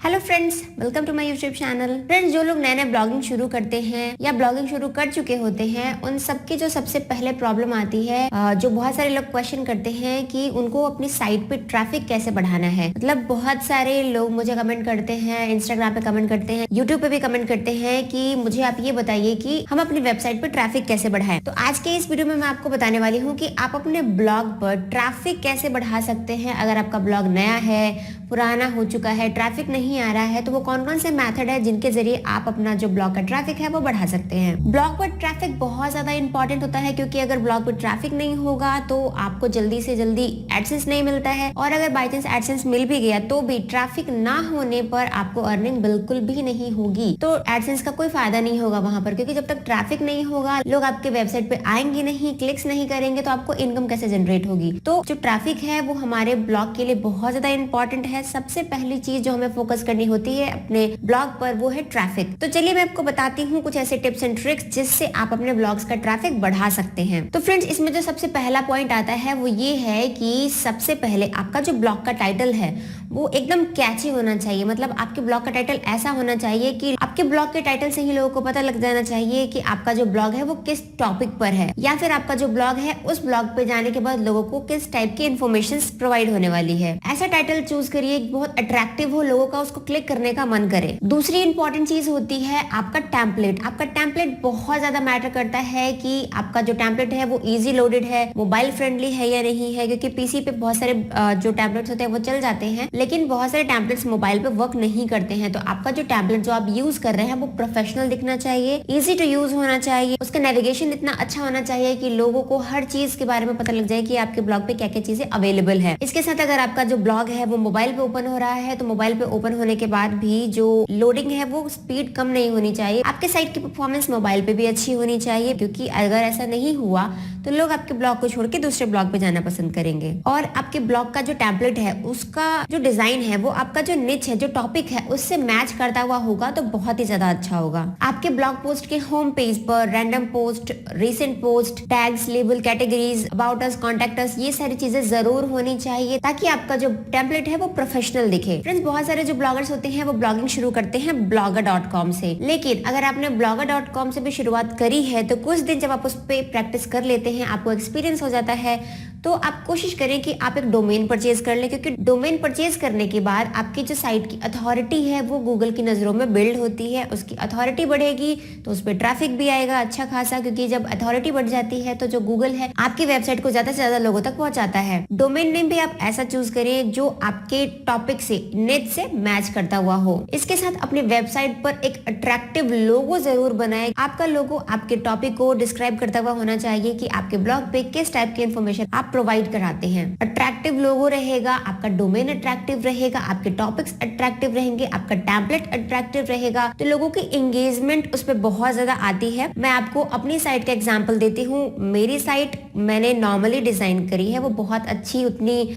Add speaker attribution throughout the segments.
Speaker 1: Hello friends, welcome to my YouTube channel. Friends, जो लोग नए नए ब्लॉगिंग शुरू करते हैं या ब्लॉगिंग शुरू कर चुके होते हैं, उन सबकी जो सबसे पहले प्रॉब्लम आती है, जो बहुत सारे लोग क्वेश्चन करते हैं कि उनको अपनी साइट पे ट्रैफिक कैसे बढ़ाना है। मतलब बहुत सारे लोग मुझे कमेंट करते हैं, इंस्टाग्राम पे कमेंट करते हैं, यूट्यूब पे भी कमेंट करते हैं कि मुझे आप ये बताइए कि हम अपनी वेबसाइट पे ट्रैफिक कैसे बढ़ाएं। तो आज के इस वीडियो में मैं आपको बताने वाली हूँ कि आप अपने ब्लॉग पर ट्रैफिक कैसे बढ़ा सकते हैं। अगर आपका ब्लॉग नया है, पुराना हो चुका है, ट्रैफिक नहीं आ रहा है, तो वो कौन कौन से मेथड है जिनके जरिए आप अपना जो ब्लॉग का ट्रैफिक है वो बढ़ा सकते हैं। ब्लॉग पर ट्रैफिक बहुत ज्यादा इंपॉर्टेंट होता है, क्योंकि अगर ब्लॉग पर ट्रैफिक नहीं होगा तो आपको जल्दी से जल्दी एडसेंस नहीं मिलता है, और अगर बाई चांस एडसेंस मिल भी गया तो भी ट्रैफिक ना होने पर आपको अर्निंग बिल्कुल भी नहीं होगी। तो एडसेंस का कोई फायदा नहीं होगा वहां पर, क्योंकि जब तक ट्रैफिक नहीं होगा, लोग आपके वेबसाइट पे आएंगे नहीं, क्लिक्स नहीं करेंगे, तो आपको इनकम कैसे जनरेट होगी। तो जो ट्रैफिक है वो हमारे ब्लॉग के लिए बहुत ज्यादा इंपॉर्टेंट है। सबसे पहली चीज जो हमें फोकस करनी होती है अपने ब्लॉग पर, वो है ट्रैफिक। तो चलिए मैं आपको बताती हूँ कुछ ऐसे टिप्स एंड ट्रिक्स जिससे आप अपने ब्लॉग्स का ट्रैफिक बढ़ा सकते हैं। तो फ्रेंड्स, इसमें जो सबसे पहला पॉइंट आता है वो ये है कि सबसे पहले आपका जो ब्लॉग का टाइटल है वो एकदम कैची होना चाहिए। मतलब आपके ब्लॉग का टाइटल ऐसा होना चाहिए कि आपके ब्लॉग के टाइटल से ही लोगों को पता लग जाना चाहिए कि आपका जो ब्लॉग है वो किस टॉपिक पर है, या फिर आपका जो ब्लॉग है उस ब्लॉग पे जाने के बाद लोगों को किस टाइप की इन्फॉर्मेशन प्रोवाइड होने वाली है। ऐसा टाइटल चूज करिए बहुत अट्रैक्टिव हो, लोगों का उसको क्लिक करने का मन करे। दूसरी इंपॉर्टेंट चीज होती है आपका टेम्पलेट। आपका टेम्पलेट बहुत ज्यादा मैटर करता है कि आपका जो टेम्पलेट है वो इजी लोडेड है, मोबाइल फ्रेंडली है या नहीं है, क्योंकि पीसी पे बहुत सारे जो टेम्पलेट्स होते हैं वो चल जाते हैं, लेकिन बहुत सारे टेम्पलेट्स मोबाइल पे वर्क नहीं करते हैं। तो आपका जो टेम्पलेट जो आप यूज कर रहे हैं वो प्रोफेशनल दिखना चाहिए, इजी टू यूज होना चाहिए, उसका नेविगेशन इतना अच्छा होना चाहिए कि लोगों को हर चीज के बारे में पता लग जाए कि आपके ब्लॉग पे क्या क्या चीजें अवेलेबल है। इसके साथ अगर आपका जो ब्लॉग है वो मोबाइल पे ओपन हो रहा है, तो मोबाइल पे ओपन होने के बाद भी जो लोडिंग है वो स्पीड कम नहीं होनी चाहिए। आपके साइट की परफॉर्मेंस मोबाइल पे भी अच्छी होनी चाहिए, क्योंकि अगर ऐसा नहीं हुआ तो लोग आपके ब्लॉग को छोड़ के दूसरे ब्लॉग पे जाना पसंद करेंगे। और आपके ब्लॉग का जो टेम्पलेट है उसका जो डिजाइन है वो आपका जो निच है, जो टॉपिक है, उससे मैच करता हुआ होगा तो बहुत ही ज्यादा अच्छा होगा। आपके ब्लॉग पोस्ट के होम पेज पर random post, recent post, tags, label, categories, about us, contact us, ये सारी चीजें जरूर होनी चाहिए ताकि आपका जो टेम्पलेट है वो प्रोफेशनल दिखे। फ्रेंड्स, बहुत सारे जो ब्लॉगर्स होते हैं वो ब्लॉगिंग शुरू करते हैं blogger.com से, लेकिन अगर आपने blogger.com से भी शुरुआत करी है तो कुछ दिन जब आप उस पर प्रैक्टिस कर लेते हैं, आपको एक्सपीरियंस हो जाता है, तो आप कोशिश करें कि आप एक डोमेन परचेज कर लें, क्योंकि डोमेन परचेज करने के बाद आपकी जो साइट की अथॉरिटी है वो गूगल की नजरों में बिल्ड होती है। उसकी अथॉरिटी बढ़ेगी तो उस पर ट्रैफिक भी आएगा अच्छा खासा, क्योंकि जब अथॉरिटी बढ़ जाती है तो जो गूगल है आपकी वेबसाइट को ज्यादा से ज्यादा लोगों तक पहुंचाता है। डोमेन नेम भी आप ऐसा चूज करें जो आपके टॉपिक से, निच से मैच करता हुआ हो। इसके साथ अपने वेबसाइट पर एक अट्रैक्टिव लोगो जरूर बनाए। आपका लोगो आपके टॉपिक को डिस्क्राइब करता हुआ होना चाहिए कि आपके ब्लॉग पे किस टाइप की इंफॉर्मेशन आप प्रोवाइड कराते हैं। अट्रैक्टिव लोगो रहेगा, आपका डोमेन अट्रैक्टिव रहेगा, आपके टॉपिक्स अट्रैक्टिव रहेंगे, आपका टेम्पलेट अट्रैक्टिव रहेगा, तो लोगों की एंगेजमेंट उस पर बहुत ज्यादा आती है। मैं आपको अपनी साइट का एग्जांपल देती हूँ। मेरी साइट मैंने नॉर्मली डिजाइन करी है, वो बहुत अच्छी, उतनी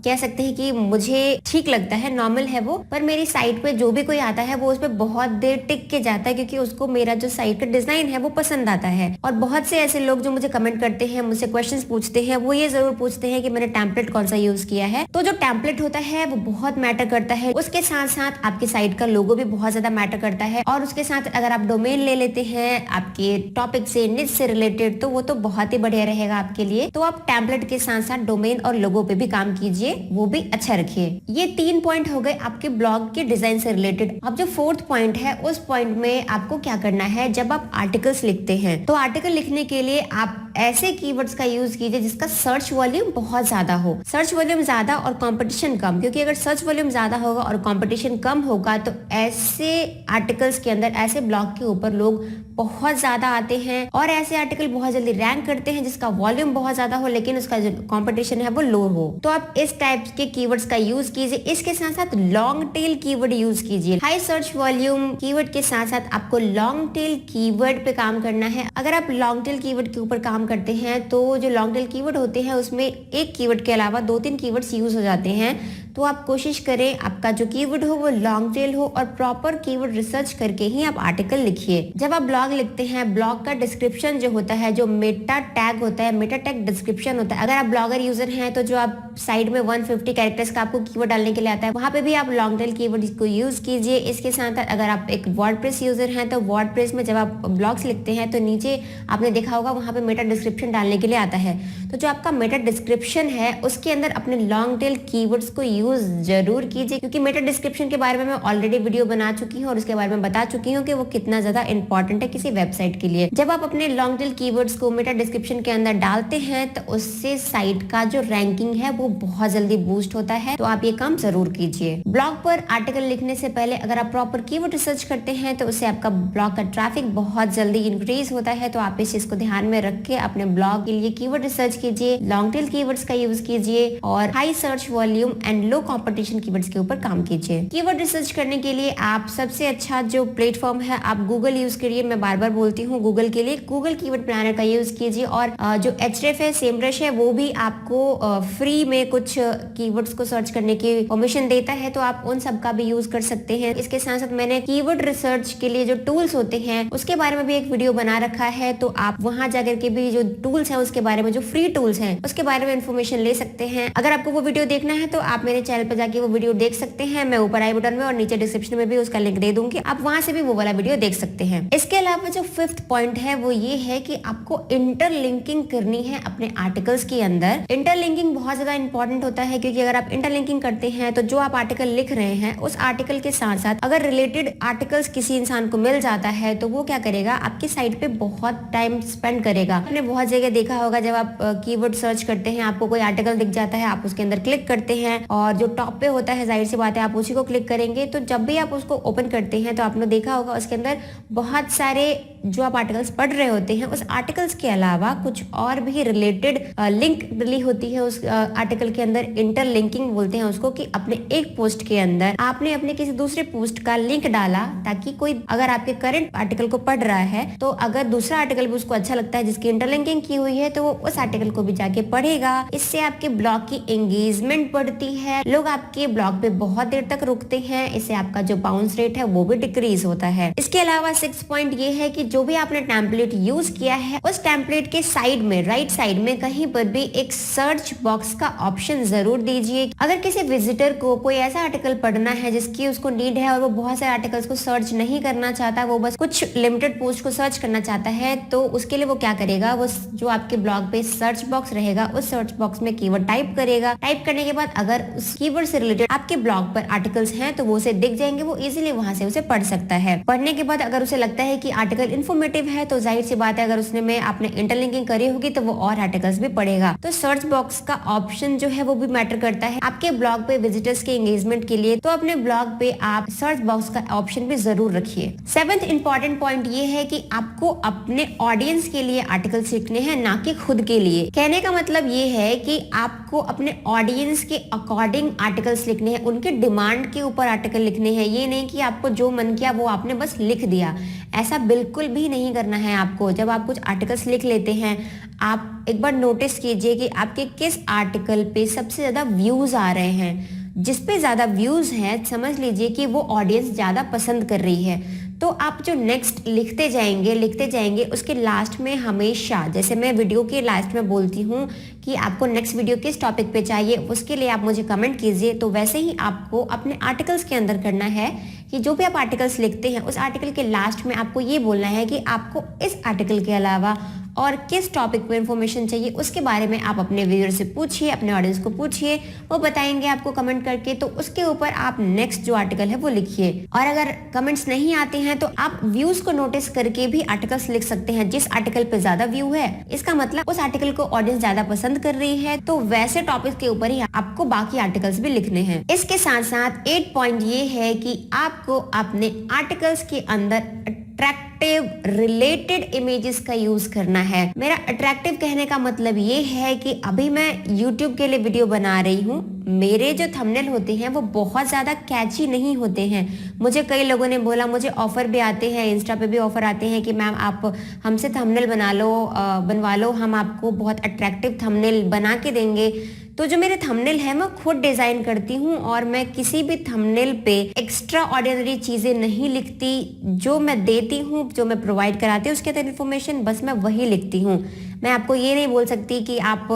Speaker 1: कह सकते हैं कि मुझे ठीक लगता है, नॉर्मल है वो, पर मेरी साइट पे जो भी कोई आता है वो उस पर बहुत देर टिक के जाता है, क्योंकि उसको मेरा जो साइट का डिजाइन है वो पसंद आता है। और बहुत से ऐसे लोग जो मुझे कमेंट करते हैं, मुझसे क्वेश्चंस पूछते हैं, वो ये जरूर पूछते हैं कि मैंने टेम्पलेट कौन सा यूज किया है। तो जो टेम्पलेट होता है वो बहुत मैटर करता है। उसके साथ साथ आपकी साइट का लोगो भी बहुत ज्यादा मैटर करता है, और उसके साथ अगर आप डोमेन ले लेते हैं आपके टॉपिक से, निच से रिलेटेड, तो वो तो बहुत ही बढ़िया रहेगा आपके लिए। तो आप टेम्पलेट के साथ साथ डोमेन और लोगो पे भी काम कीजिए, वो भी अच्छा रखिए। ये 3 पॉइंट हो गए आपके ब्लॉग के डिजाइन से रिलेटेड। अब जो 4th पॉइंट है, उस पॉइंट में आपको क्या करना है, जब आप आर्टिकल्स लिखते हैं तो आर्टिकल लिखने के लिए आप ऐसे कीवर्ड्स का यूज कीजिए जिसका सर्च वॉल्यूम बहुत ज्यादा हो। सर्च वॉल्यूम ज्यादा और कंपटीशन कम, क्योंकि अगर सर्च वॉल्यूम ज्यादा होगा और कंपटीशन कम होगा तो ऐसे आर्टिकल्स के अंदर, ऐसे ब्लॉग के ऊपर लोग बहुत ज्यादा आते हैं, और ऐसे आर्टिकल बहुत जल्दी रैंक करते हैं जिसका वॉल्यूम बहुत ज्यादा हो लेकिन उसका जो कंपटीशन है वो लो हो। तो आप इस टाइप के कीवर्ड्स का यूज कीजिए। इसके साथ साथ लॉन्ग टेल कीवर्ड यूज कीजिए। हाई सर्च वॉल्यूम कीवर्ड के साथ साथ आपको लॉन्ग टेल कीवर्ड पे काम करना है। अगर आप लॉन्ग टेल कीवर्ड के ऊपर काम करते हैं तो जो लॉन्ग टेल कीवर्ड होते हैं उसमें एक कीवर्ड के अलावा 2-3 कीवर्ड्स यूज हो जाते हैं, तो आप कोशिश करें आपका जो कीवर्ड हो वो लॉन्ग टेल हो और प्रॉपर कीवर्ड रिसर्च करके ही आप आर्टिकल लिखिए। जब आप ब्लॉग लिखते हैं, ब्लॉग का डिस्क्रिप्शन जो होता है, जो मेटा टैग होता है, मेटा टैग डिस्क्रिप्शन होता है, अगर आप ब्लॉगर यूजर हैं तो जो आप साइड में 150 कैरेक्टर्स का आपको कीवर्ड डालने के लिए आता है, वहां पे भी आप लॉन्ग टेल कीवर्ड को यूज कीजिए। इसके साथ अगर आप एक वर्डप्रेस यूजर हैं तो वर्डप्रेस में जब आप ब्लॉग्स लिखते हैं तो नीचे आपने देखा होगा वहां पे मेटा डिस्क्रिप्शन डालने के लिए आता है। तो जो आपका मेटा डिस्क्रिप्शन है उसके अंदर अपने लॉन्ग टेल कीवर्ड्स को यूज जरूर कीजिए, क्योंकि मेटा डिस्क्रिप्शन के बारे में मैं ऑलरेडी वीडियो बना चुकी हूँ और उसके बारे में बता चुकी हूँ कि वो कितना ज्यादा इंपॉर्टेंट है किसी वेबसाइट के लिए। जब आप अपने लॉन्ग टेल कीवर्ड्स को मेटा डिस्क्रिप्शन के अंदर डालते हैं तो उससे साइट का जो रैंकिंग है वो बहुत जल्दी बूस्ट होता है, तो आप ये काम जरूर कीजिए। ब्लॉग पर आर्टिकल लिखने से पहले अगर आप प्रॉपर कीवर्ड रिसर्च करते हैं तो उससे आपका ब्लॉग का ट्रैफिक बहुत जल्दी इंक्रीज होता है। तो आप इस चीज को ध्यान में रख के अपने ब्लॉग के लिए कीवर्ड रिसर्च कीजिए, लॉन्ग टेल कीवर्ड्स का यूज कीजिए और high search volume and low competition keywords के ऊपर काम कीजिए। कीवर्ड रिसर्च करने के लिए आप सबसे अच्छा जो प्लेटफॉर्म है आप गूगल यूज करिए। मैं बार बार बोलती हूँ गूगल के लिए गूगल कीवर्ड प्लानर का यूज कीजिए और जो एचरेफ है, सेमरश है, वो भी आपको फ्री में कुछ कीवर्ड्स को सर्च करने की परमिशन देता है, तो आप उन सब का भी यूज कर सकते हैं। इसके साथ साथ मैंने कीवर्ड रिसर्च के लिए जो टूल्स होते हैं उसके बारे में भी एक वीडियो बना रखा है, तो आप वहां जाकर के भी जो टूल्स हैं उसके बारे में, जो फ्री टूल्स हैं उसके बारे में इंफॉर्मेशन ले सकते हैं। अगर आपको वो वीडियो देखना है तो आप मेरे चैनल पर जाके वो वीडियो देख सकते हैं। मैं ऊपर आई बटन में और नीचे डिस्क्रिप्शन में भी उसका लिंक दे दूंगी, आप वहां से भी वो वाला वीडियो देख सकते हैं। इसके अलावा जो 5th पॉइंट है वो ये है कि आपको इंटरलिंकिंग करनी है अपने आर्टिकल्स के अंदर। इंटरलिंकिंग बहुत ज्यादा इंपॉर्टेंट होता है, क्योंकि अगर आप इंटरलिंकिंग करते हैं तो जो आप आर्टिकल लिख रहे हैं उस आर्टिकल के साथ साथ अगर रिलेटेड आर्टिकल्स किसी इंसान को मिल जाता है तो वो क्या करेगा, आपकी साइट पे बहुत टाइम स्पेंड करेगा। आपने बहुत जगह देखा होगा जब आप कीवर्ड सर्च करते हैं, आपको कोई आर्टिकल दिख जाता है, आप उसके अंदर क्लिक करते हैं और जो टॉप पे होता है जाहिर सी बात है आप उसी को क्लिक करेंगे। तो जब भी आप उसको ओपन करते हैं तो आपने देखा होगा उसके अंदर बहुत सारे जो आप आर्टिकल्स पढ़ रहे होते हैं उस आर्टिकल्स के अलावा कुछ और भी रिलेटेड लिंक डली होती है उस आर्टिकल के अंदर। इंटरलिंकिंग बोलते हैं उसको, कि अपने एक पोस्ट के अंदर आपने अपने किसी दूसरे पोस्ट का लिंक डाला ताकि कोई अगर आपके करंट आर्टिकल को पढ़ रहा है तो अगर दूसरा आर्टिकल भी उसको अच्छा लगता है जिसकी इंटरलिंकिंग की हुई है तो वो उस आर्टिकल को भी जाके पढ़ेगा। इससे आपके ब्लॉग की एंगेजमेंट बढ़ती है, लोग आपके ब्लॉग पे बहुत देर तक रुकते हैं, इससे आपका जो बाउंस रेट है वो भी डिक्रीज होता है। इसके अलावा 6th पॉइंट ये है कि जो भी आपने टेम्पलेट यूज किया है उस टेम्पलेट के साइड में, राइट साइड में कहीं पर भी एक सर्च बॉक्स का ऑप्शन जरूर दीजिए। अगर किसी विजिटर को कोई ऐसा आर्टिकल पढ़ना है जिसकी उसको नीड है और वो बहुत सारे आर्टिकल्स को सर्च नहीं करना चाहता, वो बस कुछ लिमिटेड पोस्ट को सर्च करना चाहता है, तो उसके लिए वो क्या करेगा, वो जो आपके ब्लॉग पे सर्च बॉक्स रहेगा उस सर्च बॉक्स में कीवर्ड टाइप करेगा। टाइप करने के बाद अगर उस कीवर्ड से रिलेटेड आपके ब्लॉग पर आर्टिकल्स हैं तो वो उसे दिख जाएंगे, वो इजीली वहां से उसे पढ़ सकता है। पढ़ने के बाद अगर उसे लगता है कि आर्टिकल इन्फॉर्मेटिव है तो जाहिर सी बात है अगर उसने में आपने इंटरलिंकिंग करी होगी तो वो और आर्टिकल्स भी पढ़ेगा। तो सर्च बॉक्स का ऑप्शन जो है वो भी मैटर करता है आपके ब्लॉग पे विजिटर्स के एंगेजमेंट के लिए, तो अपने ब्लॉग पे आप सर्च बॉक्स का ऑप्शन भी जरूर रखिए। 7th इंपॉर्टेंट पॉइंट ये है कि आपको अपने ऑडियंस के लिए आर्टिकल्स लिखने हैं, ना कि खुद के लिए। कहने का मतलब ये है कि आपको अपने ऑडियंस के अकॉर्डिंग आर्टिकल्स लिखने हैं, उनके डिमांड के ऊपर आर्टिकल लिखने हैं। ये नहीं कि आपको जो मन किया वो आपने बस लिख दिया, ऐसा बिल्कुल भी नहीं करना है आपको। जब आप कुछ आर्टिकल्स लिख लेते हैं आप एक बार नोटिस कीजिए कि आपके किस आर्टिकल पे सबसे ज्यादा व्यूज आ रहे हैं। जिस पे ज्यादा व्यूज हैं समझ लीजिए कि वो ऑडियंस ज्यादा पसंद कर रही है। तो आप जो नेक्स्ट लिखते जाएंगे उसके लास्ट में हमेशा, जैसे मैं वीडियो के लास्ट में बोलती हूँ कि आपको नेक्स्ट वीडियो किस टॉपिक पे चाहिए, उसके लिए आप मुझे कमेंट कीजिए, तो वैसे ही आपको अपने आर्टिकल्स के अंदर करना है कि जो भी आप आर्टिकल्स लिखते हैं उस आर्टिकल के लास्ट में आपको ये बोलना है कि आपको इस आर्टिकल के अलावा और किस टॉपिक पे इंफॉर्मेशन चाहिए उसके बारे में आप अपने व्यूअर से पूछिए, अपने ऑडियंस को पूछिए, वो बताएंगे आपको कमेंट करके, तो उसके ऊपर आप नेक्स्ट जो आर्टिकल है वो लिखिए। और अगर कमेंट्स नहीं आते हैं तो आप व्यूज को नोटिस करके भी आर्टिकल्स लिख सकते हैं। जिस आर्टिकल पे ज्यादा व्यू है इसका मतलब उस आर्टिकल को ऑडियंस ज्यादा पसंद कर रही है, तो वैसे टॉपिक के ऊपर ही आपको बाकी आर्टिकल्स भी लिखने हैं। इसके साथ साथ 8 पॉइंट ये है कि आपको अपने आर्टिकल्स के अंदर अट्रैक्टिव रिलेटेड इमेजेस का यूज करना है। मेरा अट्रैक्टिव कहने का मतलब ये है कि अभी मैं YouTube के लिए वीडियो बना रही हूँ, मेरे जो थंबनेल होते हैं वो बहुत ज्यादा कैची नहीं होते हैं। मुझे कई लोगों ने बोला, मुझे ऑफर भी आते हैं, इंस्टा पे भी ऑफर आते हैं कि मैम आप हमसे थंबनेल बनवा लो, हम आपको बहुत अट्रैक्टिव थंबनेल बना के देंगे। तो जो मेरे थंबनेल है मैं खुद डिजाइन करती हूँ और मैं किसी भी थंबनेल पे एक्स्ट्रा ऑर्डिनरी चीजें नहीं लिखती। जो मैं देती हूँ, जो मैं प्रोवाइड कराती हूँ उसके अंदर इन्फॉर्मेशन बस मैं वही लिखती हूँ। मैं आपको ये नहीं बोल सकती कि आप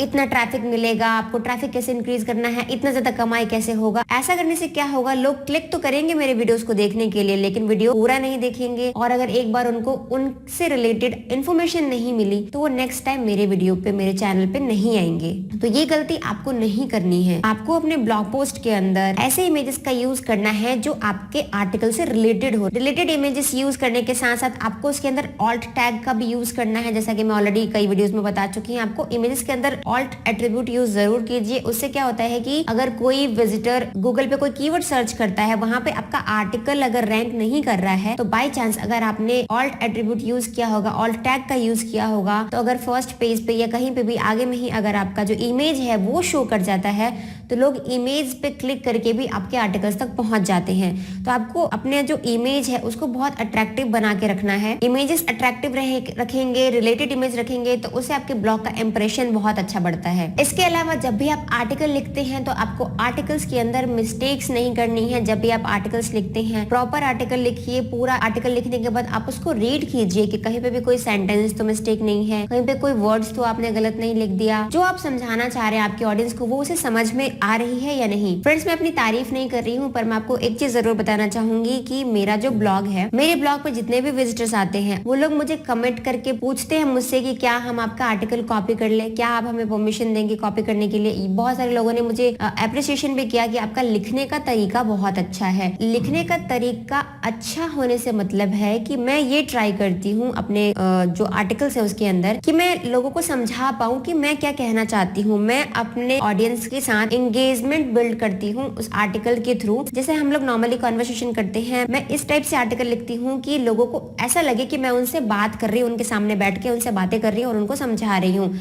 Speaker 1: इतना ट्रैफिक मिलेगा, आपको ट्रैफिक कैसे इंक्रीज करना है, इतना ज्यादा कमाई कैसे होगा। ऐसा करने से क्या होगा, लोग क्लिक तो करेंगे मेरे वीडियोस को देखने के लिए, लेकिन वीडियो पूरा नहीं देखेंगे और अगर एक बार उनको उनसे रिलेटेड इन्फॉर्मेशन नहीं मिली तो वो नेक्स्ट टाइम मेरे वीडियो पे, मेरे चैनल पे नहीं आएंगे। तो ये गलती आपको नहीं करनी है। आपको अपने ब्लॉग पोस्ट के अंदर ऐसे इमेजेस का यूज करना है जो आपके आर्टिकल से रिलेटेड हो। रिलेटेड इमेजेस यूज करने के साथ साथ आपको उसके अंदर ऑल्ट टैग का भी यूज करना है। जैसा कि मैं ऑलरेडी कई वीडियोस में बता चुकी हूँ, आपको इमेजेस के अंदर ऑल्ट एट्रीब्यूट यूज जरूर कीजिए। उससे क्या होता है कि अगर कोई विजिटर गूगल पे कोई कीवर्ड सर्च करता है, वहां पे आपका आर्टिकल अगर रैंक नहीं कर रहा है, तो बाय चांस अगर आपने ऑल्ट एट्रीब्यूट यूज किया होगा, ऑल्ट टैग का यूज किया होगा, तो अगर फर्स्ट पेज पे या कहीं पे भी आगे में ही अगर आपका जो इमेज है वो शो कर जाता है, तो लोग इमेज पे क्लिक करके भी आपके आर्टिकल्स तक पहुंच जाते हैं। तो आपको अपने जो इमेज है उसको बहुत अट्रैक्टिव बना के रखना है। इमेजेस अट्रैक्टिव रखेंगे, रिलेटेड इमेज रखेंगे, तो उससे आपके ब्लॉग का इंप्रेशन बहुत अच्छा बढ़ता है। इसके अलावा जब भी आप आर्टिकल लिखते हैं तो आपको आर्टिकल्स के अंदर मिस्टेक्स नहीं करनी है। जब भी आप आर्टिकल्स लिखते हैं, प्रॉपर आर्टिकल लिखिए। पूरा आर्टिकल लिखने के बाद आप उसको रीड कीजिए कि कहीं पे भी कोई सेंटेंस तो मिस्टेक नहीं है, कहीं पे कोई वर्ड्स तो आपने गलत नहीं लिख दिया। जो आप समझाना चाह रहे हैं आपके ऑडियंस को, वो उसे समझ में आ रही है या नहीं। फ्रेंड्स, मैं अपनी तारीफ नहीं कर रही हूँ, पर मैं आपको एक चीज जरूर बताना चाहूंगी कि मेरा जो ब्लॉग है, मेरे ब्लॉग पे जितने भी विजिटर्स आते हैं वो लोग मुझे कमेंट करके पूछते हैं मुझसे कि क्या हम आपका आर्टिकल कॉपी कर ले, क्या आप हमें परमिशन देंगे कॉपी करने के लिए। बहुत सारे लोगों ने मुझे अप्रिसिएशन भी किया कि आपका लिखने का तरीका बहुत अच्छा है। लिखने का तरीका अच्छा होने से मतलब है कि मैं ये ट्राई करती हूँ अपने जो आर्टिकल्स है उसके अंदर कि मैं लोगों को समझा पाऊँ कि मैं क्या कहना चाहती हूँ। मैं अपने ऑडियंस के साथ एंगेजमेंट बिल्ड करती हूँ उस आर्टिकल के थ्रू। जैसे हम लोग नॉर्मली कॉन्वर्सेशन करते हैं, मैं इस टाइप से आर्टिकल लिखती हूँ कि लोगों को ऐसा लगे कि मैं उनसे बात कर रही हूँ, उनके सामने बैठ के उनसे बातें कर रही हूँ और उनको समझा रही हूँ।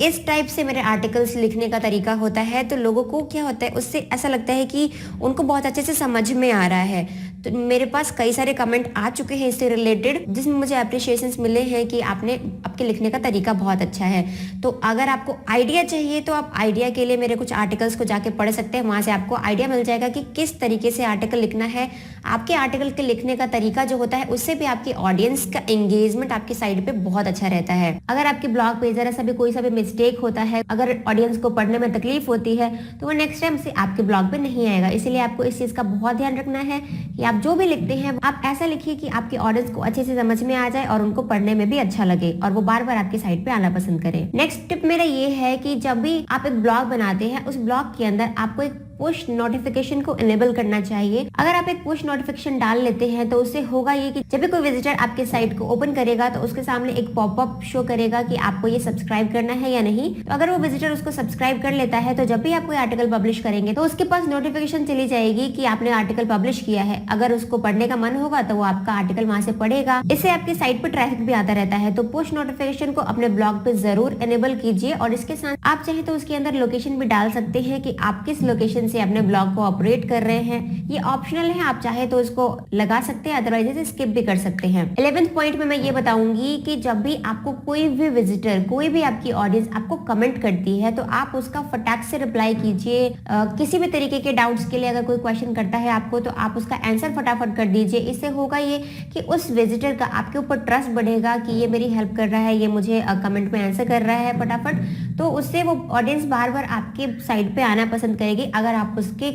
Speaker 1: इस टाइप से मेरे आर्टिकल्स लिखने का तरीका होता है। तो लोगों को क्या होता है, उससे ऐसा लगता है कि उनको बहुत अच्छे से समझ में आ रहा है। तो मेरे पास कई सारे कमेंट आ चुके हैं इससे रिलेटेड, जिसमें मुझे अप्रिशिएशंस मिले हैं कि आपके लिखने का तरीका बहुत अच्छा है। तो अगर आपको आइडिया चाहिए तो आप आइडिया के लिए मेरे कुछ आर्टिकल्स को जाके पढ़ सकते हैं। वहां से आपको आइडिया मिल जाएगा कि किस तरीके से आर्टिकल लिखना है। आपके आर्टिकल के लिखने का तरीका जो होता है, उससे भी आपकी ऑडियंस का एंगेजमेंट आपकी साइड पे बहुत अच्छा रहता है। अगर आपके ब्लॉग पे जरा सा भी कोई सा भी मिस्टेक होता है, अगर ऑडियंस को पढ़ने में तकलीफ होती है, तो वो नेक्स्ट टाइम से आपके ब्लॉग पे नहीं आएगा। इसीलिए आपको इस चीज का बहुत ध्यान रखना है कि आप जो भी लिखते हैं आप ऐसा लिखिए कि आपकी ऑडियंस को अच्छे से समझ में आ जाए और उनको पढ़ने में भी अच्छा लगे और वो बार बार आपकी साइट पे आना पसंद करें। नेक्स्ट टिप मेरा ये है कि जब भी आप एक ब्लॉग बनाते हैं, उस ब्लॉग के अंदर आपको एक पुश नोटिफिकेशन को इनेबल करना चाहिए। अगर आप एक पुश नोटिफिकेशन डाल लेते हैं तो उससे होगा ये कि जब भी कोई विजिटर आपके साइट को ओपन करेगा तो उसके सामने एक पॉपअप शो करेगा कि आपको ये सब्सक्राइब करना है या नहीं। तो अगर वो विजिटर उसको सब्सक्राइब कर लेता है तो जब भी आप कोई आर्टिकल पब्लिश करेंगे तो उसके पास नोटिफिकेशन चली जाएगी कि आपने आर्टिकल पब्लिश किया है। अगर उसको पढ़ने का मन होगा तो वो आपका आर्टिकल वहां से पढ़ेगा। इससे आपकी साइट पर ट्रैफिक भी आता रहता है। तो पुश नोटिफिकेशन को अपने ब्लॉग पे जरूर इनेबल कीजिए और इसके साथ आप चाहे तो उसके अंदर लोकेशन भी डाल सकते हैं कि आप किस लोकेशन से अपने ब्लॉग को ऑपरेट कर रहे हैं। ये ऑप्शनल है, आप चाहे तो इसको लगा सकते हैं, अदरवाइज इसे स्किप भी कर सकते हैं। 11th पॉइंट में मैं ये बताऊंगी कि जब भी आपको कोई भी विजिटर, कोई भी आपकी ऑडियंस आपको कमेंट करती है तो आप उसका फटाक से रिप्लाई कीजिए। किसी भी तरीके के डाउट्स के लिए अगर कोई क्वेश्चन करता है आपको तो आप उसका आंसर फटाफट कर दीजिए। इससे होगा ये कि उस विजिटर का आपके ऊपर ट्रस्ट बढ़ेगा कि ये मेरी हेल्प कर रहा है, ये मुझे कमेंट में आंसर कर रहा है फटाफट। तो उससे वो ऑडियंस बार बार आपके साइट पे आना पसंद करेगी। अगर आप उसके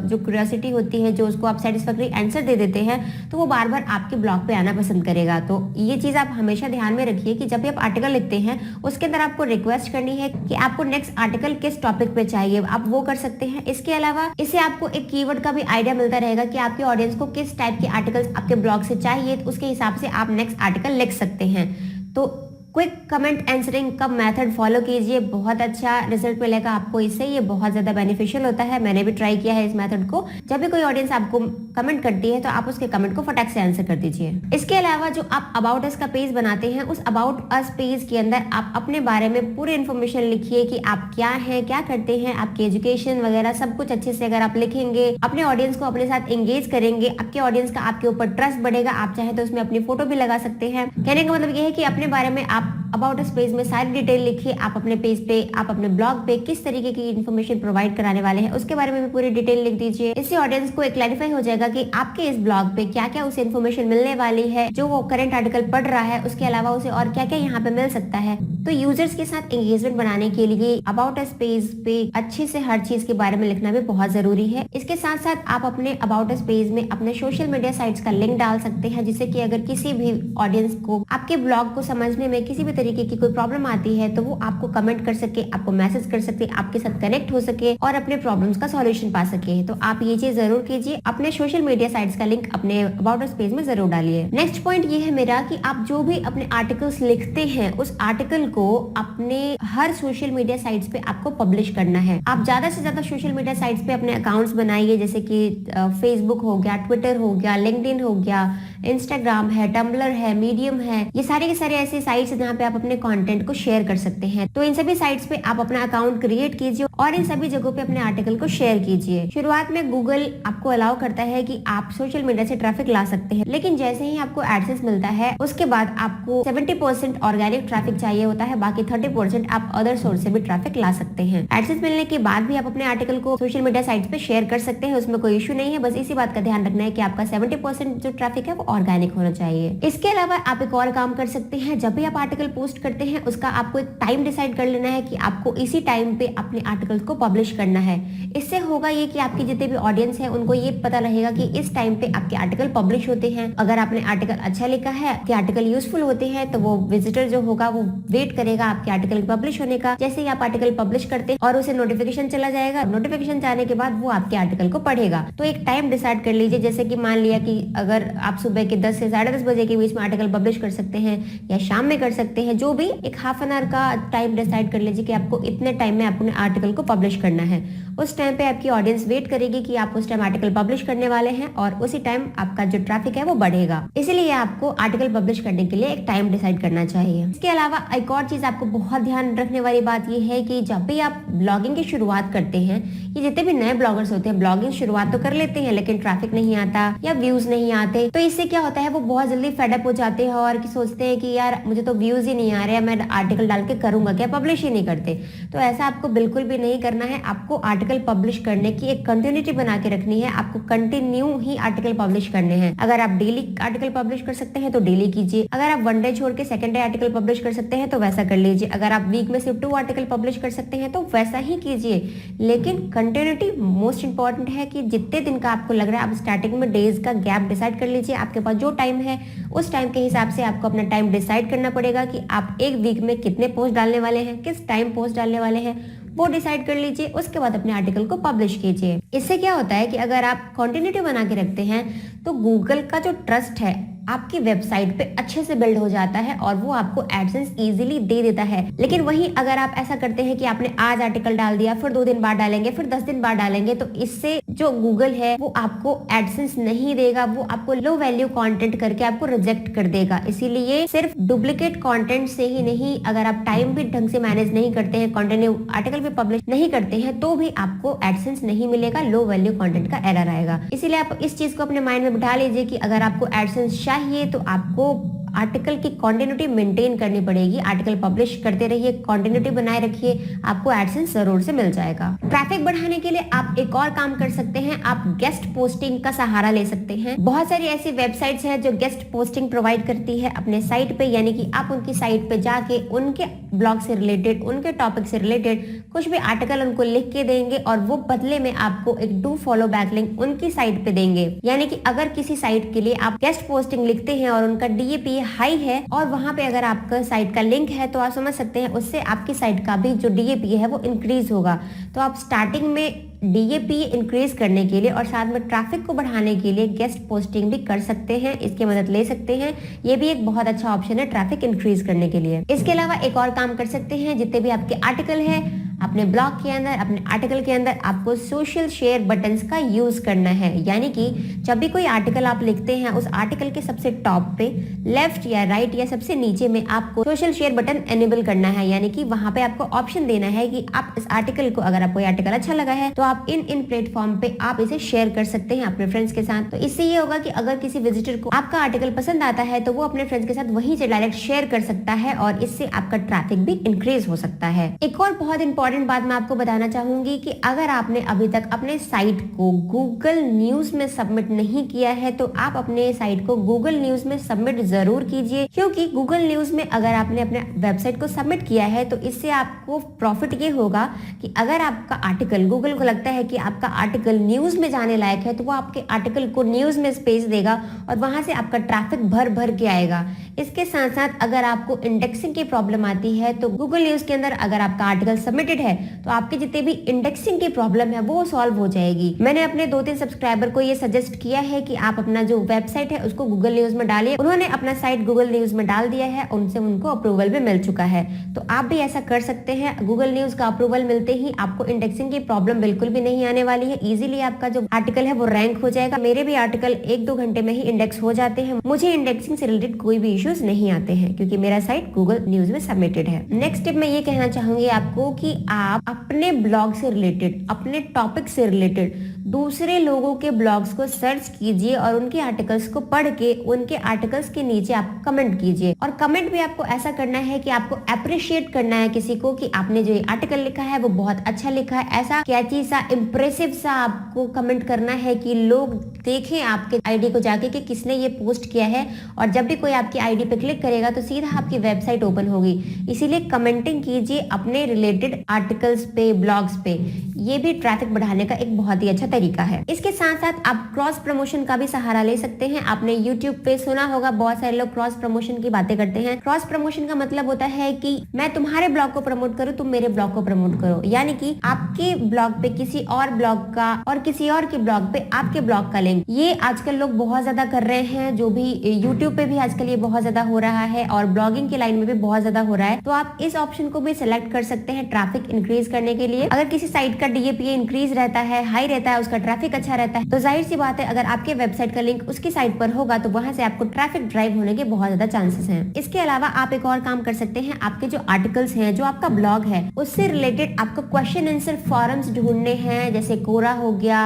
Speaker 1: जो क्यूरियोसिटी होती है, जो उसको आप सेटिस्फैक्टरी आंसर दे देते हैं, तो वो बार बार आपके ब्लॉग पे आना पसंद करेगा। तो ये चीज आप हमेशा ध्यान में रखिए कि जब भी आप आर्टिकल लिखते हैं उसके अंदर आपको रिक्वेस्ट करनी है कि आपको नेक्स्ट आर्टिकल किस टॉपिक पे चाहिए, आप वो कर सकते हैं। इसके अलावा इससे आपको एक कीवर्ड का भी आइडिया मिलता रहेगा कि आपके ऑडियंस को किस टाइप के आर्टिकल्स आपके ब्लॉग से चाहिए, तो उसके हिसाब से आप नेक्स्ट आर्टिकल लिख सकते हैं। तो क्विक कमेंट आंसरिंग का मेथड फॉलो कीजिए, बहुत अच्छा रिजल्ट मिलेगा आपको इससे। ये बहुत ज्यादा बेनिफिशियल होता है, मैंने भी ट्राई किया है इस मेथड को। जब भी कोई ऑडियंस आपको कमेंट करती है तो आप उसके कमेंट को फटाक से आंसर कर दीजिए। इसके अलावा जो आप अबाउट अस का पेज बनाते हैं, उस अबाउट अस पेज के अंदर आप अपने बारे में पूरी इन्फॉर्मेशन लिखिए कि आप क्या हैं, क्या करते हैं, आपकी एजुकेशन वगैरह सब कुछ अच्छे से अगर आप लिखेंगे, अपने ऑडियंस को अपने साथ एंगेज करेंगे, आपके ऑडियंस का आपके ऊपर ट्रस्ट बढ़ेगा। आप चाहे तो उसमें अपनी फोटो भी लगा सकते हैं। कहने का मतलब ये है कि अपने बारे में आप अबाउट अस पेज में सारी डिटेल लिखिए। आप अपने पेज पे, आप अपने ब्लॉग पे किस तरीके की इन्फॉर्मेशन प्रोवाइड कराने वाले हैं उसके बारे में भी पूरी डिटेल लिख दीजिए। इससे ऑडियंस को एक क्लैरिफाई हो जाएगा कि आपके इस ब्लॉग पे क्या क्या उसे इन्फॉर्मेशन मिलने वाली है, जो वो करंट आर्टिकल पढ़ रहा है उसके अलावा उसे और क्या क्या यहाँ पे मिल सकता है। तो यूजर्स के साथ एंगेजमेंट बनाने के लिए अबाउट अस पेज पे अच्छे से हर चीज के बारे में लिखना भी बहुत जरूरी है। इसके साथ साथ आप अपने अबाउट अस पेज में अपने सोशल मीडिया साइट्स का लिंक डाल सकते हैं, जिससे कि अगर किसी भी ऑडियंस को आपके ब्लॉग को समझने में किसी भी तरीके की कोई प्रॉब्लम आती है तो वो आपको कमेंट कर सके, आपको मैसेज कर सके, आपके साथ कनेक्ट हो सके और अपने प्रॉब्लम्स का सॉल्यूशन पा सके। तो आप ये चीज जरूर कीजिए, अपने सोशल मीडिया साइट्स का लिंक अपने अबाउट अस पेज में जरूर डालिए। नेक्स्ट पॉइंट ये है मेरा कि आप जो भी अपने आर्टिकल्स लिखते हैं उस आर्टिकल को अपने हर सोशल मीडिया साइट्स पे आपको पब्लिश करना है। आप ज्यादा से ज्यादा सोशल मीडिया साइट्स पे अपने अकाउंट्स बनाइए, जैसे कि फेसबुक हो गया, ट्विटर हो गया, लिंक्डइन हो गया, इंस्टाग्राम है, टम्बलर है, मीडियम है। ये सारे के सारे ऐसे साइट्स हैं जहाँ पे आप अपने कंटेंट को शेयर कर सकते हैं। तो इन सभी साइट्स पे आप अपना अकाउंट क्रिएट कीजिए और इन सभी जगहों पे अपने आर्टिकल को शेयर कीजिए। शुरुआत में गूगल आपको अलाउ करता है कि आप सोशल मीडिया से ट्रैफिक ला सकते हैं, लेकिन जैसे ही आपको एडसेंस मिलता है उसके बाद आपको 70% ऑर्गेनिक ट्रैफिक चाहिए होता है, बाकी 30% आप अदर सोर्स से भी ट्रैफिक ला सकते हैं। एडसेंस मिलने के बाद भी आप अपने आर्टिकल को सोशल मीडिया साइट्स पे शेयर कर सकते हैं, उसमें कोई इशू नहीं है। बस इसी बात का ध्यान रखना है कि आपका 70% जो ट्रैफिक है वो ऑर्गेनिक होना चाहिए। इसके अलावा आप एक और काम कर सकते हैं, जब भी आप आर्टिकल पोस्ट करते हैं उसका आपको एक टाइम डिसाइड कर लेना है कि आपको इसी टाइम पे अपने आर्टिकल को पब्लिश करना है। इससे होगा ये कि आपकी जितने भी ऑडियंस है उनको ये पता रहेगा कि इस टाइम पे आपके आर्टिकल पब्लिश होते हैं। अगर आपने आर्टिकल अच्छा लिखा है, आपके आर्टिकल यूजफुल होते हैं, तो वो विजिटर जो होगा वो वेट करेगा आपके आर्टिकल पब्लिश होने का। जैसे ही आप आर्टिकल पब्लिश करते हैं और उसे नोटिफिकेशन चला जाएगा, नोटिफिकेशन जाने के बाद वो आपके आर्टिकल को पढ़ेगा। तो एक टाइम डिसाइड कर लीजिए, जैसे कि मान लिया कि अगर आप सुबह के 10 से 10:30 बजे के बीच में आर्टिकल पब्लिश कर सकते हैं या शाम में कर सकते हैं, जो भी एक हाफ एन आवर का टाइम डिसाइड कर लीजिए कि आपको इतने टाइम में अपने आर्टिकल को पब्लिश करना है। उस टाइम पे आपकी ऑडियंस वेट करेगी कि आप उस टाइम आर्टिकल पब्लिश करने वाले हैं और उसी टाइम आपका जो ट्रैफिक है वो बढ़ेगा। इसीलिए आपको आर्टिकल पब्लिश करने के लिए एक टाइम डिसाइड करना चाहिए। इसके अलावा एक और चीज आपको बहुत ध्यान रखने वाली बात यह है कि जब भी आप ब्लॉगिंग की शुरुआत करते हैं, ये जितने भी नए ब्लॉगर्स होते हैं ब्लॉगिंग शुरुआत तो कर लेते हैं लेकिन ट्रैफिक नहीं आता या व्यूज नहीं आते, तो इससे क्या होता है वो बहुत जल्दी फेडअप हो जाते हैं और सोचते हैं कि यार मुझे तो व्यूज ही नहीं आ रहे, मैं आर्टिकल डाल के करूंगा क्या, पब्लिश ही नहीं करते। तो ऐसा आपको बिल्कुल भी नहीं करना है। आपको आर्टिकल पब्लिश करने की एक कंटिन्यूटी बना के रखनी है, आपको कंटिन्यू ही आर्टिकल पब्लिश करने हैं। अगर आप डेली आर्टिकल पब्लिश कर सकते हैं तो डेली कीजिए, अगर आप वन डे छोड़ के सेकंड डे आर्टिकल पब्लिश कर सकते हैं तो वैसा कर लीजिए, अगर आप वीक में सिर्फ 2 आर्टिकल पब्लिश कर सकते हैं तो वैसा ही कीजिए। लेकिन कंटिन्यूटी मोस्ट इंपॉर्टेंट है कि जितने दिन का आपको लग रहा है आप स्टार्टिंग में डेज का गैप डिसाइड कर लीजिए। आपके पास जो टाइम है उस टाइम के हिसाब से आपको अपना टाइम डिसाइड करना पड़ेगा कि आप एक वीक में कितने पोस्ट डालने वाले हैं, किस टाइम पोस्ट डालने वाले हैं, वो डिसाइड कर लीजिए। उसके बाद अपने आर्टिकल को पब्लिश कीजिए। इससे क्या होता है कि अगर आप कंटिन्यूटी बना के रखते हैं तो गूगल का जो ट्रस्ट है आपकी वेबसाइट पे अच्छे से बिल्ड हो जाता है और वो आपको एडसेंस इजीली दे देता है। लेकिन वहीं अगर आप ऐसा करते हैं कि आपने आज आर्टिकल डाल दिया, फिर 2 दिन बाद डालेंगे, फिर 10 दिन बाद डालेंगे, तो इससे जो गूगल है वो आपको एडसेंस नहीं देगा, वो आपको लो वैल्यू कंटेंट करके आपको रिजेक्ट कर देगा। इसीलिए सिर्फ डुप्लीकेट कंटेंट से ही नहीं, अगर आप टाइम भी ढंग से मैनेज नहीं करते हैं, कंटिन्यू आर्टिकल भी पब्लिश नहीं करते हैं, तो भी आपको एडसेंस नहीं मिलेगा, लो वैल्यू कंटेंट का एरर आएगा। इसीलिए आप इस चीज को अपने माइंड में बिठा लीजिए कि अगर आपको एडसेंस चाहिए तो आपको आर्टिकल की कंटिन्यूटी मेंटेन करनी पड़ेगी। आर्टिकल पब्लिश करते रहिए, कंटिन्यूटी बनाए रखिए, आपको एडसेंस जरूर से मिल जाएगा। ट्रैफिक बढ़ाने के लिए आप एक और काम कर सकते हैं, आप गेस्ट पोस्टिंग का सहारा ले सकते हैं। बहुत सारी ऐसी वेबसाइट्स हैं जो गेस्ट पोस्टिंग प्रोवाइड करती है अपने साइट पे, यानी कि आप उनकी साइट पे जाके उनके ब्लॉग से रिलेटेड, उनके टॉपिक से रिलेटेड कुछ भी आर्टिकल उनको लिख के देंगे और वो बदले में आपको एक डू फॉलो बैक लिंक उनकी साइट पे देंगे। यानी कि अगर किसी साइट के लिए आप गेस्ट पोस्टिंग लिखते हैं और उनका DAP हाई है और वहां पे अगर आपका साइट का लिंक है तो आप समझ सकते हैं उससे आपकी साइट का भी जो DAP है वो इंक्रीज होगा। तो आप स्टार्टिंग में DAP इंक्रीज करने के लिए और साथ में ट्रैफिक को बढ़ाने के लिए गेस्ट पोस्टिंग भी कर सकते हैं, इसकी मदद ले सकते हैं। ये भी एक बहुत अच्छा ऑप्शन है ट्रैफिक इंक्रीज करने के लिए। इसके अलावा एक और काम कर सकते हैं, जितने भी आपके आर्टिकल है अपने ब्लॉग के अंदर, अपने आर्टिकल के अंदर आपको सोशल शेयर बटन्स का यूज करना है। यानी कि जब भी कोई आर्टिकल आप लिखते हैं, उस आर्टिकल के सबसे टॉप पे लेफ्ट या राइट या सबसे नीचे में आपको सोशल शेयर बटन एनेबल करना है। यानी कि वहां पे आपको ऑप्शन देना है कि आप इस आर्टिकल को, अगर आपको आर्टिकल अच्छा लगा है तो आप इन प्लेटफॉर्म पे आप इसे शेयर कर सकते हैं अपने फ्रेंड्स के साथ। तो इससे ये होगा कि अगर किसी विजिटर को आपका आर्टिकल पसंद आता है तो वो अपने फ्रेंड्स के साथ वहीं से डायरेक्ट शेयर कर सकता है और इससे आपका ट्रैफिक भी इंक्रीज हो सकता है। एक और बहुत इंपॉर्टेंट बात मैं आपको बताना चाहूंगी कि अगर आपने अभी तक अपने साइट को गूगल न्यूज में सबमिट नहीं किया है तो आप अपने साइट को गूगल न्यूज में सबमिट जरूर कीजिए, क्योंकि गूगल न्यूज में अगर आपने अपने वेबसाइट को सबमिट किया है तो इससे आपको प्रॉफिट ये होगा कि अगर आपका आर्टिकल, गूगल को लगता है कि आपका आर्टिकल न्यूज में जाने लायक है तो वो आपके आर्टिकल को न्यूज में स्पेस देगा और वहां से आपका ट्रैफिक भर भर के आएगा। इसके साथ साथ अगर आपको इंडेक्सिंग की प्रॉब्लम आती है तो गूगल न्यूज के अंदर अगर आपका आर्टिकल सबमिटेड है तो आपके जितने भी इंडेक्सिंग की प्रॉब्लम है वो सॉल्व हो जाएगी। मैंने अपने 2-3 सब्सक्राइबर को ये सजेस्ट किया है कि आप अपना जो वेबसाइट है उसको गूगल न्यूज में डालिए। उन्होंने अपना साइट गूगल न्यूज में डाल दिया है, उनसे उनको अप्रूवल भी मिल चुका है। तो आप भी ऐसा कर सकते हैं। गूगल न्यूज का अप्रूवल मिलते ही आपको इंडेक्सिंग की प्रॉब्लम बिल्कुल भी नहीं आने वाली है। इजीली आपका जो आर्टिकल है वो रैंक हो जाएगा। मेरे भी आर्टिकल 1-2 घंटे में ही इंडेक्स हो जाते हैं। मुझे इंडेक्सिंग से रिलेटेड कोई भी इश्यूज नहीं आते हैं क्योंकि मेरा साइट गूगल न्यूज में सबमिटेड है। नेक्स्ट टिप मैं ये कहना चाहूंगी आपको कि आप अपने ब्लॉग से रिलेटेड, अपने टॉपिक से रिलेटेड दूसरे लोगों के ब्लॉग्स को सर्च कीजिए और उनके आर्टिकल्स को पढ़ के उनके आर्टिकल्स के नीचे आप कमेंट कीजिए। और कमेंट भी आपको ऐसा करना है कि आपको अप्रिशिएट करना है किसी को कि आपने जो आर्टिकल लिखा है वो बहुत अच्छा लिखा है। ऐसा कैची सा, इंप्रेसिव सा आपको कमेंट करना है कि लोग देखें आपके आईडी को जाके कि किसने ये पोस्ट किया है, और जब भी कोई आपकी आईडी पे क्लिक करेगा तो सीधा आपकी वेबसाइट ओपन होगी। इसीलिए कमेंटिंग कीजिए अपने रिलेटेड आर्टिकल्स पे, ब्लॉग्स पे। ये भी ट्रैफिक बढ़ाने का एक बहुत ही अच्छा तरीका है। इसके साथ साथ आप क्रॉस प्रमोशन का भी सहारा ले सकते हैं। आपने यूट्यूब पे सुना होगा, बहुत सारे लोग क्रॉस प्रमोशन की बातें करते हैं। क्रॉस प्रमोशन का मतलब होता है कि मैं तुम्हारे ब्लॉग को प्रमोट करूं, तुम मेरे ब्लॉग को प्रमोट करो। यानी कि आपके ब्लॉग पे किसी और ब्लॉग का और किसी और के ब्लॉग पे आपके ब्लॉग का लिंक, ये आजकल लोग बहुत ज्यादा कर रहे हैं। जो भी यूट्यूब पे भी आजकल ये बहुत ज्यादा हो रहा है और ब्लॉगिंग की लाइन में भी बहुत ज्यादा हो रहा है। तो आप इस ऑप्शन को भी सिलेक्ट कर सकते हैं ट्रैफिक इंक्रीज करने के लिए। अगर किसी साइट का डीएपीए इंक्रीज रहता है, हाई रहता है, उसका ट्रैफिक अच्छा रहता है, तो जाहिर सी बात है अगर आपके वेबसाइट का लिंक उसकी साइट पर होगा तो वहां से आपको ट्रैफिक ड्राइव होने के बहुत ज्यादा चांसेस हैं। इसके अलावा आप एक और काम कर सकते हैं। आपके जो आर्टिकल्स हैं, जो आपका ब्लॉग है, उससे रिलेटेड आपको क्वेश्चन आंसर फॉरम्स ढूंढने हैं। जैसे कोरा हो गया,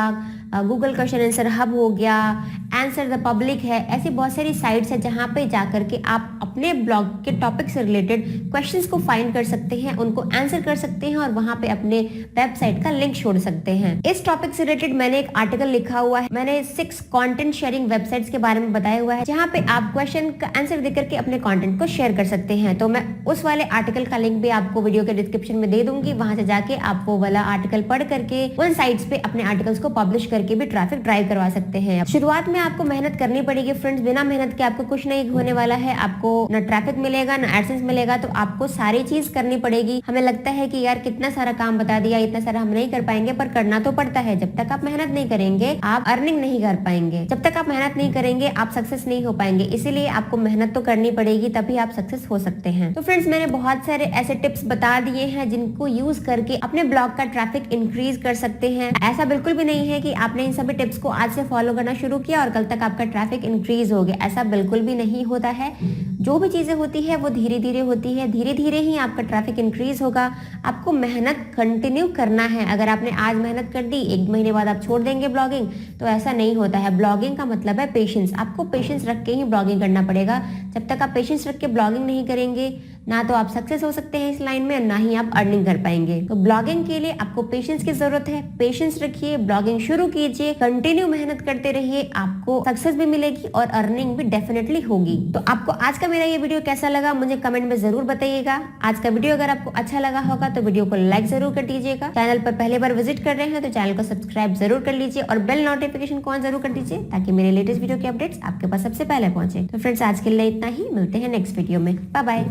Speaker 1: गूगल क्वेश्चन आंसर हब हो गया, आंसर द पब्लिक है। ऐसी बहुत सारी साइट्स है जहां पे जाकर के आप अपने ब्लॉग के टॉपिक से रिलेटेड क्वेश्चंस को फाइंड कर सकते हैं, उनको आंसर कर सकते हैं और वहां पे अपने वेबसाइट का लिंक छोड़ सकते हैं। इस टॉपिक से रिलेटेड मैंने एक आर्टिकल लिखा हुआ है। मैंने 6 कंटेंट शेयरिंग वेबसाइट्स के बारे में बताया हुआ है जहां पे आप क्वेश्चन का आंसर देकर के अपने कंटेंट को शेयर कर सकते हैं। तो मैं उस वाले आर्टिकल का लिंक भी आपको वीडियो के डिस्क्रिप्शन में दे दूंगी। वहां से जाके आप वो वाला आर्टिकल पढ़ करके उन साइट्स पे अपने आर्टिकल्स को पब्लिश करके भी ट्रैफिक ड्राइव करवा सकते हैं। शुरुआत में आपको मेहनत करनी पड़ेगी फ्रेंड्स, बिना मेहनत के आपको कुछ नहीं होने वाला है। आपको न ट्रैफिक मिलेगा, न एडसेंस मिलेगा, तो आपको सारी चीज करनी पड़ेगी। हमें लगता है कि यार कितना सारा काम बता दिया, इतना सारा हम नहीं कर पाएंगे, पर करना तो पड़ता है। जब तक आप मेहनत नहीं करेंगे आप अर्निंग नहीं कर पाएंगे। जब तक आप मेहनत नहीं करेंगे आप सक्सेस नहीं हो पाएंगे। इसीलिए आपको मेहनत तो करनी पड़ेगी, तभी आप सक्सेस हो सकते हैं। तो फ्रेंड्स, मैंने बहुत सारे ऐसे टिप्स बता दिए हैं जिनको यूज करके अपने ब्लॉग का ट्रैफिक इंक्रीज कर सकते हैं। ऐसा बिल्कुल भी नहीं है कि आपने इन सभी टिप्स को आज से फॉलो करना शुरू किया और कल तक आपका ट्रैफिक इंक्रीज हो गया। ऐसा बिल्कुल भी नहीं होता है। जो भी चीजें होती है वो धीरे धीरे होती है, धीरे धीरे ही आपका ट्रैफिक इंक्रीज होगा। आपको मेहनत कंटिन्यू करना है। अगर आपने आज मेहनत कर दी, 1 महीने बाद आप छोड़ देंगे ब्लॉगिंग, तो ऐसा नहीं होता है। ब्लॉगिंग का मतलब है पेशेंस। आपको पेशेंस रख के ही ब्लॉगिंग करना पड़ेगा। जब तक आप पेशेंस रख के ब्लॉगिंग नहीं करेंगे, ना तो आप सक्सेस हो सकते हैं इस लाइन में, ना ही आप अर्निंग कर पाएंगे। तो ब्लॉगिंग के लिए आपको पेशेंस की जरूरत है। पेशेंस रखिए, ब्लॉगिंग शुरू कीजिए, कंटिन्यू मेहनत करते रहिए, आपको सक्सेस भी मिलेगी और अर्निंग भी डेफिनेटली होगी। तो आपको आज का मेरा ये वीडियो कैसा लगा मुझे कमेंट में जरूर बताइएगा। आज का वीडियो अगर आपको अच्छा लगा होगा तो वीडियो को लाइक जरूर कर दीजिएगा। चैनल पर पहले बार विजिट कर रहे हैं तो चैनल को सब्सक्राइब जरूर कर लीजिए और बेल नोटिफिकेशन को ऑन जरूर कर दीजिए ताकि मेरे लेटेस्ट वीडियो के अपडेट्स आपके पास सबसे पहले पहुंचे। तो फ्रेंड्स, आज के लिए इतना ही। मिलते हैं नेक्स्ट वीडियो में। Bye bye.